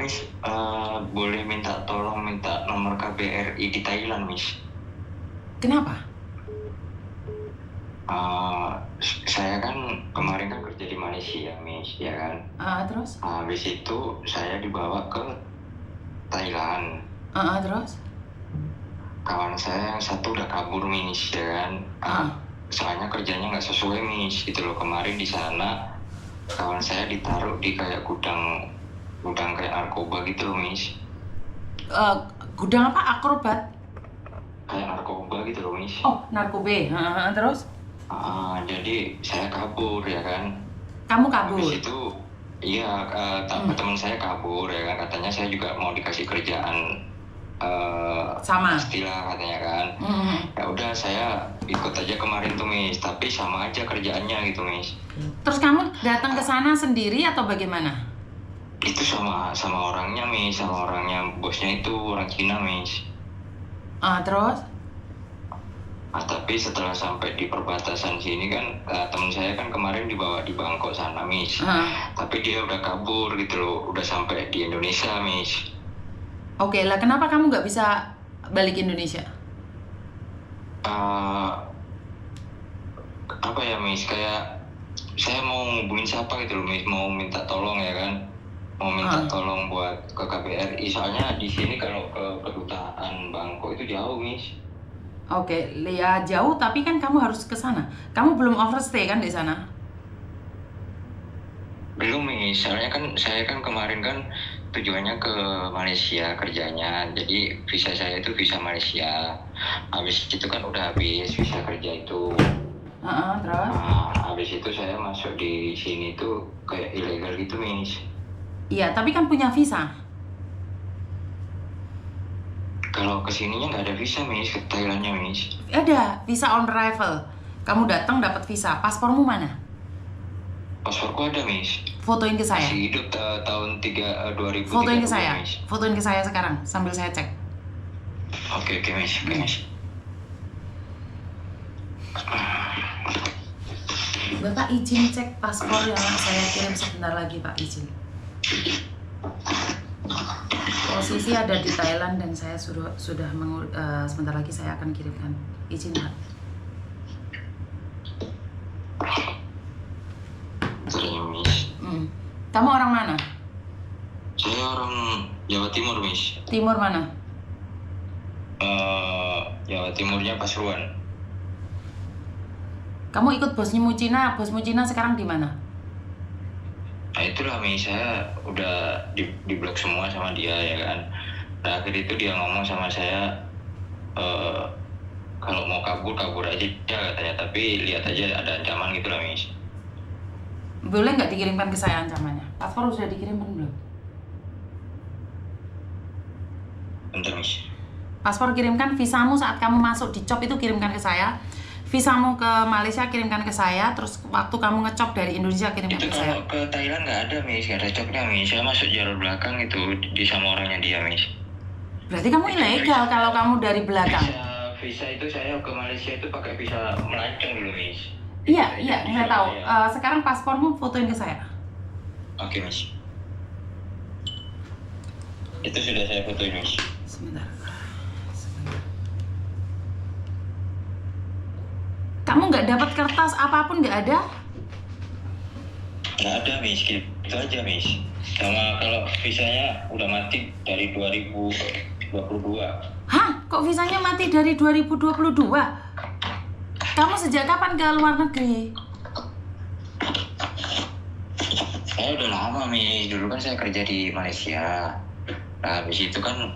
Miss, boleh minta nomor KBRI di Thailand, Miss? Kenapa? Saya kan kemarin kan kerja di Malaysia, Miss, ya kan? Terus? Habis itu saya dibawa ke Thailand. Terus? Kawan saya yang satu udah kabur, Miss, ya kan? Soalnya kerjanya nggak sesuai, Miss, gitu loh. Kemarin di sana kawan saya ditaruh di kayak gudang kayak narkoba gitu loh, Miss. Gudang apa? Akrobat? Kayak narkoba gitu loh, Miss. Oh, narkoba. Terus? Jadi saya kabur, ya kan? Kamu kabur? Habis itu, iya, teman saya kabur, ya kan? Katanya saya juga mau dikasih kerjaan sama pastilah katanya kan. Ya udah, saya ikut aja kemarin tuh, Miss, tapi sama aja kerjaannya gitu, Miss. Terus kamu datang ke sana sendiri atau bagaimana? Itu sama orangnya, Miss, sama orangnya, bosnya itu orang Cina, Miss. Terus? Tapi setelah sampai di perbatasan sini kan, teman saya kan kemarin dibawa di Bangkok sana, Miss. Tapi dia udah kabur gitu loh, udah sampai di Indonesia, Miss. Oke, lah kenapa kamu nggak bisa balik Indonesia? Apa ya, Miss, kayak saya mau ngubungin siapa gitu loh, Miss, mau minta tolong, ya kan? Mau minta tolong buat ke KBRI, soalnya di sini kalau ke kedutaan Bangkok itu jauh, Miss. Oke, ya jauh, tapi kan kamu harus ke sana. Kamu belum overstay kan di sana? Belum, Miss, soalnya kan saya kan kemarin kan tujuannya ke Malaysia kerjanya, jadi visa saya itu visa Malaysia. Habis itu kan udah habis visa kerja itu. Terus? Habis itu saya masuk di sini tuh kayak ilegal gitu, Miss. Iya, tapi kan punya visa. Kalau kesininya nggak ada visa, Miss, ke Thailandnya, Miss. Ada, visa on arrival. Kamu datang dapat visa. Paspormu mana? Pasporku ada, Miss. Fotoin ke saya. Masih hidup tahun 2030, Fotoin ke saya. Miss. Fotoin ke saya sekarang sambil saya cek. Oke, Miss. Oke, Miss. Bapak izin cek paspor yang saya kirim sebentar lagi, Pak, izin. Posisi ada di Thailand dan saya sudah sebentar lagi saya akan kirimkan. Izin, Pak. Bentar, Miss. Kamu orang mana? Saya orang Jawa Timur, Miss. Timur mana? Jawa Timurnya Pasuruan. Kamu ikut bosmu Cina sekarang di mana? Nah itulah, Miss, saya udah di blok semua sama dia, ya kan. Terakhir itu dia ngomong sama saya, kalau mau kabur aja katanya, tapi lihat aja ada ancaman gitu lah, Miss. Boleh nggak dikirimkan ke saya ancamannya? Paspor sudah dikirimkan belum? Bentar, Miss. Paspor kirimkan, visamu saat kamu masuk di COP itu kirimkan ke saya. Visamu ke Malaysia kirimkan ke saya, terus waktu kamu ngecop dari Indonesia kirimkan itu ke saya. Kalau ke Thailand nggak ada, Miss, nggak ada copnya, Miss. Saya masuk jalur belakang itu di sama orangnya dia, Miss. Berarti kamu ilegal kalau kamu dari belakang. Visa itu saya ke Malaysia itu pakai visa melancong dulu, Miss. Iya, saya tahu. Sekarang paspormu fotoin ke saya. Oke, Miss. Itu sudah saya fotoin, Miss. Sebentar. Kamu nggak dapat kertas apapun, nggak ada? Nggak ada, Miss. Itu aja, Miss. Sama kalau visanya udah mati dari 2022. Hah? Kok visanya mati dari 2022? Kamu sejak kapan ke luar negeri? Saya udah lama, Miss. Dulu kan saya kerja di Malaysia. Nah, habis itu kan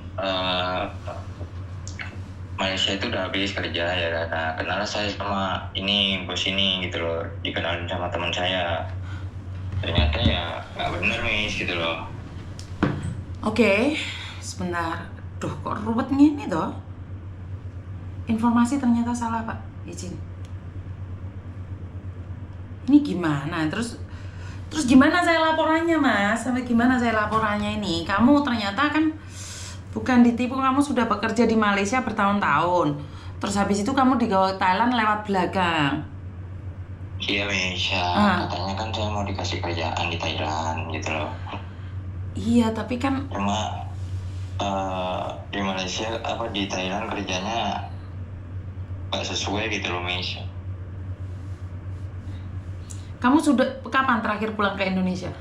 Malaysia itu udah habis kerja, ya kan. Nah, kenal saya sama bos ini gitu loh. Dikenalin sama teman saya. Ternyata ya nggak bener, Miss, gitu loh. Oke, sebentar. Duh, kok ruwet gini toh? Informasi ternyata salah, Pak. Izin. Ini gimana? Terus gimana saya laporannya, Mas? Sampai gimana saya laporannya ini? Kamu ternyata kan bukan ditipu, kamu sudah bekerja di Malaysia bertahun-tahun. Terus habis itu kamu digawa ke Thailand lewat belakang. Iya, Miss. Katanya kan saya mau dikasih kerjaan di Thailand gitu loh. Iya, tapi kan Cuma di Malaysia apa di Thailand kerjanya nggak sesuai gitu loh Miss. kamu sudah kapan terakhir pulang ke Indonesia?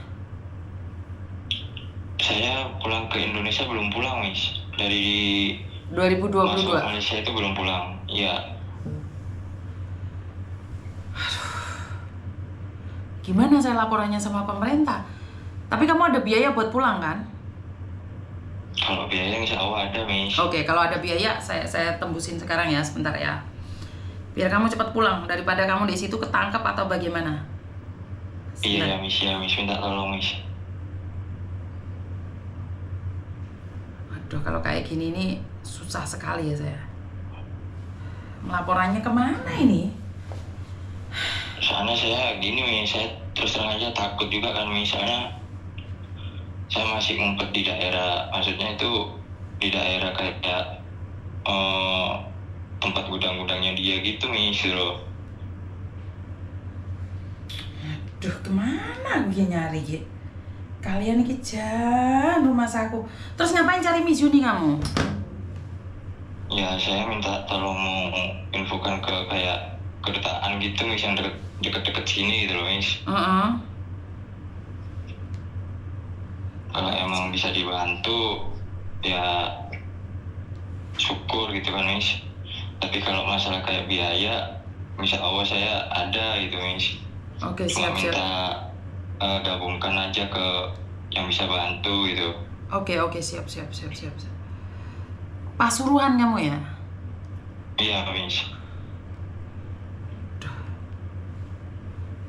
Saya pulang ke Indonesia belum pulang Miss. Dari 2022. masuk Malaysia itu belum pulang. Iya. Gimana saya laporannya sama pemerintah? Tapi kamu ada biaya buat pulang kan? Kalau biaya insya Allah ada Miss. Oke, kalau ada biaya saya tembusin sekarang ya, sebentar ya. Biar kamu cepat pulang daripada kamu di situ ketangkep atau bagaimana. Iya ya Miss minta tolong Miss. Waduh, kalau kayak gini nih susah sekali ya saya. Melaporannya kemana ini? Soalnya saya gini Miss, saya terus terang aja takut juga kan misalnya saya masih ngumpet di daerah, maksudnya itu di daerah kayak tempat gudang-gudangnya dia gitu Miss loh. Aduh, kemana gue nyari gitu? Kalian ini jauh rumah saku. Terus ngapain cari Mizuni kamu? Ya saya minta tolong mau infokan ke kayak kedutaan gitu Miss yang deket-deket sini gitu loh Miss. Kalau emang bisa dibantu ya syukur gitu kan Miss. Tapi kalau masalah kayak biaya, insya Allah saya ada gitu Miss. Oke, Cuma siap. minta gabungkan aja ke yang bisa bantu gitu. Oke, siap. Pasuruan kamu ya? Iya Miss.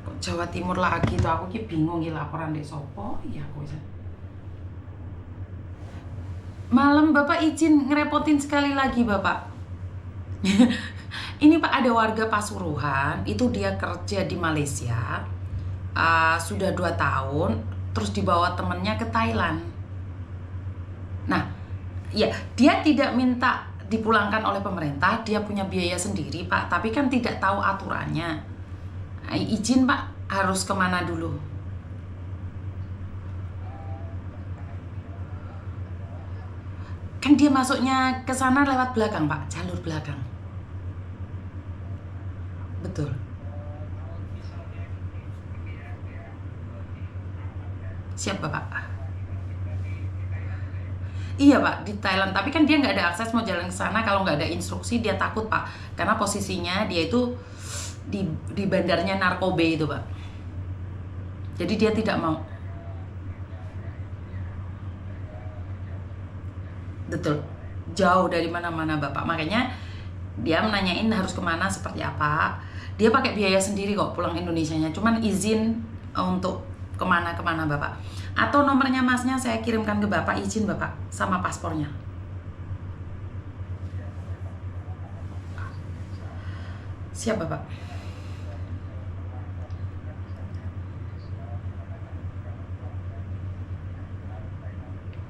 Kok Jawa Timur lagi tuh, aku ki bingung ki laporan dek sopo. Iya aku bisa. Malam Bapak izin ngerepotin sekali lagi Bapak. Ini Pak, ada warga Pasuruan, itu dia kerja di Malaysia, sudah 2 tahun, terus dibawa temennya ke Thailand. Nah, ya dia tidak minta dipulangkan oleh pemerintah, dia punya biaya sendiri Pak, tapi kan tidak tahu aturannya. Izin Pak, harus kemana dulu? Kan dia masuknya ke sana lewat belakang Pak, jalur belakang. Betul. Siap Bapak. Iya Pak, di Thailand. Tapi kan dia nggak ada akses mau jalan ke sana kalau nggak ada instruksi. Dia takut Pak, karena posisinya dia itu di bandarnya Narkobe itu Pak. Jadi dia tidak mau. Betul, jauh dari mana-mana Bapak. Makanya dia menanyain harus kemana, seperti apa. Dia pakai biaya sendiri kok pulang Indonesianya. Cuman izin untuk kemana-kemana Bapak. Atau nomornya masnya saya kirimkan ke Bapak, izin Bapak sama paspornya. Siap Bapak.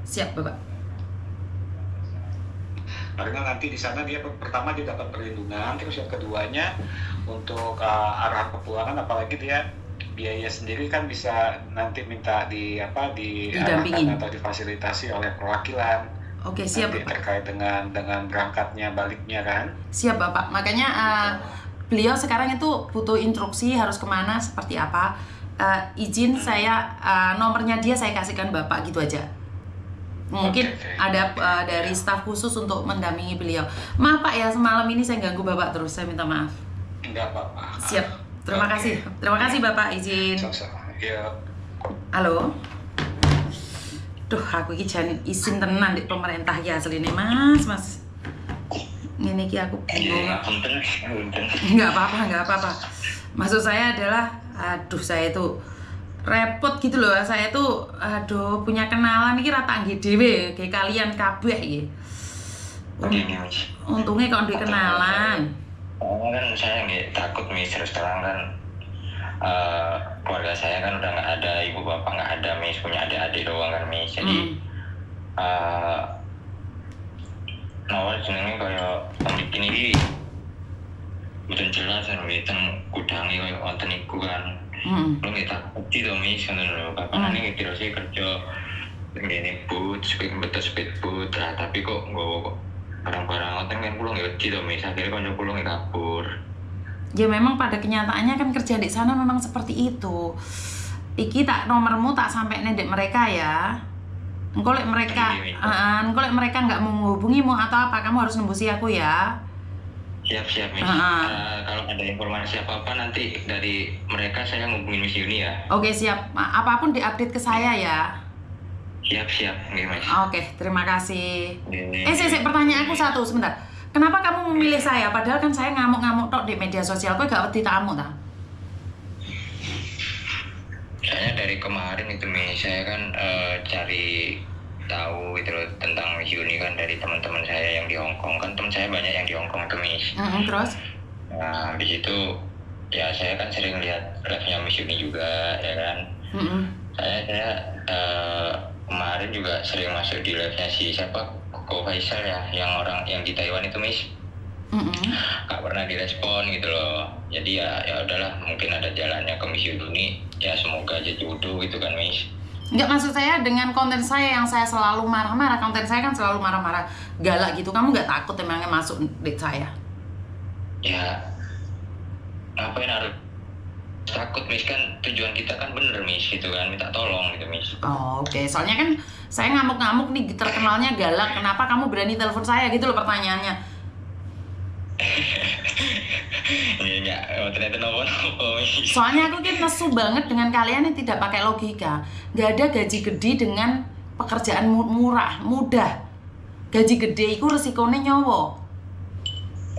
Siap Bapak. Karena nanti di sana dia pertama dia dapat perlindungan, terus yang keduanya untuk arah kepulangan, apalagi dia biaya sendiri kan bisa nanti minta diarahkan atau difasilitasi oleh perwakilan. Oke, siap nanti Bapak. Terkait dengan berangkatnya baliknya kan. Siap Bapak. Makanya beliau sekarang itu butuh instruksi harus kemana, seperti apa. Izin saya nomornya dia saya kasihkan Bapak gitu aja. Mungkin ada dari staf khusus untuk mendampingi beliau. Maaf Pak ya, semalam ini saya ganggu Bapak terus, saya minta maaf. Enggak apa-apa. Siap, terima kasih. Terima kasih Bapak, izin. Sama-sama. Ya. Halo. Duh, aku iki jan izin tenan di pemerintah ya asline Mas. Ngene iki aku bingung. Enggak apa-apa. Maksud saya adalah saya itu repot gitu loh, saya tuh punya kenalan iki rata nggih dhewe kayak kalian kabeh iki. Untungnya kalau duwe kenalan. Kan saya nggak takut Miss, terus terang kan keluarga saya kan udah nggak ada, ibu bapak nggak ada Miss, punya adik-adik doang kan Miss. Jadi awal jenenge kaya bikin ini betul jelas kan weten gudangi kaya wonten iku kan. Lo nggak takut sih dong Miss, kan lo kapan ini terus kerja Gini boot, speedboot, nah, tapi kok nggak barang-barang ngoten kan pulang ya wedi to Miss, akhirnya kanca pulang ya kabur. Ya memang pada kenyataannya kan kerja di sana memang seperti itu. Iki tak nomormu tak sampai nendek mereka ya. Engko lek mereka, engko lek mereka nggak mau menghubungimu atau apa, kamu harus nembusi aku ya. Siap Miss. Kalau ada informasi apa-apa nanti dari mereka saya ngubungin Miss Yuni ya. Oke siap, apapun diupdate ke saya ya. Siap, nggih Mas. Oke, terima kasih. Sik, pertanyaan aku satu sebentar. Kenapa kamu memilih saya? Padahal kan saya ngamuk-ngamuk tok di media sosial. Kok gak wedi tamu ta? Saya dari kemarin itu Miss, saya kan cari tahu gitu loh tentang Miss Yuni kan dari teman-teman saya yang di Hong Kong. Kan teman saya banyak yang di Hong Kong tuh Miss. Terus? Nah, habis itu ya saya kan sering lihat live-nya Miss Yuni juga ya kan. Saya kemarin juga sering masuk di live-nya si siapa Koko Faisal ya, yang orang yang di Taiwan itu Miss. Gak pernah direspon gitu loh. Jadi ya udahlah, mungkin ada jalannya ke Miss Yuni. Ya semoga aja jodoh gitu kan Miss. Enggak, maksud saya dengan konten saya yang saya selalu marah-marah. Konten saya kan selalu marah-marah, galak gitu. Kamu nggak takut emangnya masuk date saya? Ya ngapain harus takut Miss, kan tujuan kita kan bener Miss gitu kan, minta tolong gitu Miss. Oh, oke. Soalnya kan saya ngamuk-ngamuk nih, terkenalnya galak. Kenapa kamu berani telepon saya gitu loh pertanyaannya. Iya, ternyata nopo Miss. Soalnya aku kan nesu banget dengan kalian yang tidak pakai logika. Gak ada gaji gede dengan pekerjaan mudah. Gaji gede itu resikonya nyowo.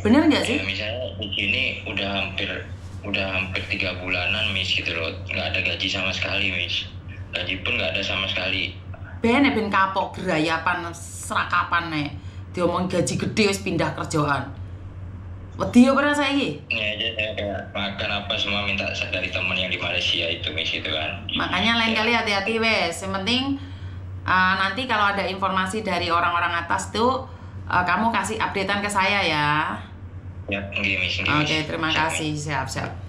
Bener nggak sih? Ya, misalnya di sini udah hampir 3 bulanan Miss gitu loh, nggak ada gaji sama sekali Miss. Gaji pun nggak ada sama sekali. Ben kapok gerayapan serakapan nih. Diomong gaji gede wis pindah kerjaan. Wedi ora saiki? Ya aja saya kayak makan apa semua minta dari teman yang di Malaysia itu Miss gitu kan. Makanya lain kali hati-hati wes. Yang penting nanti kalau ada informasi dari orang-orang atas tuh kamu kasih updatean ke saya ya. Ya, nggih Miss. Oke, terima kasih. Siap.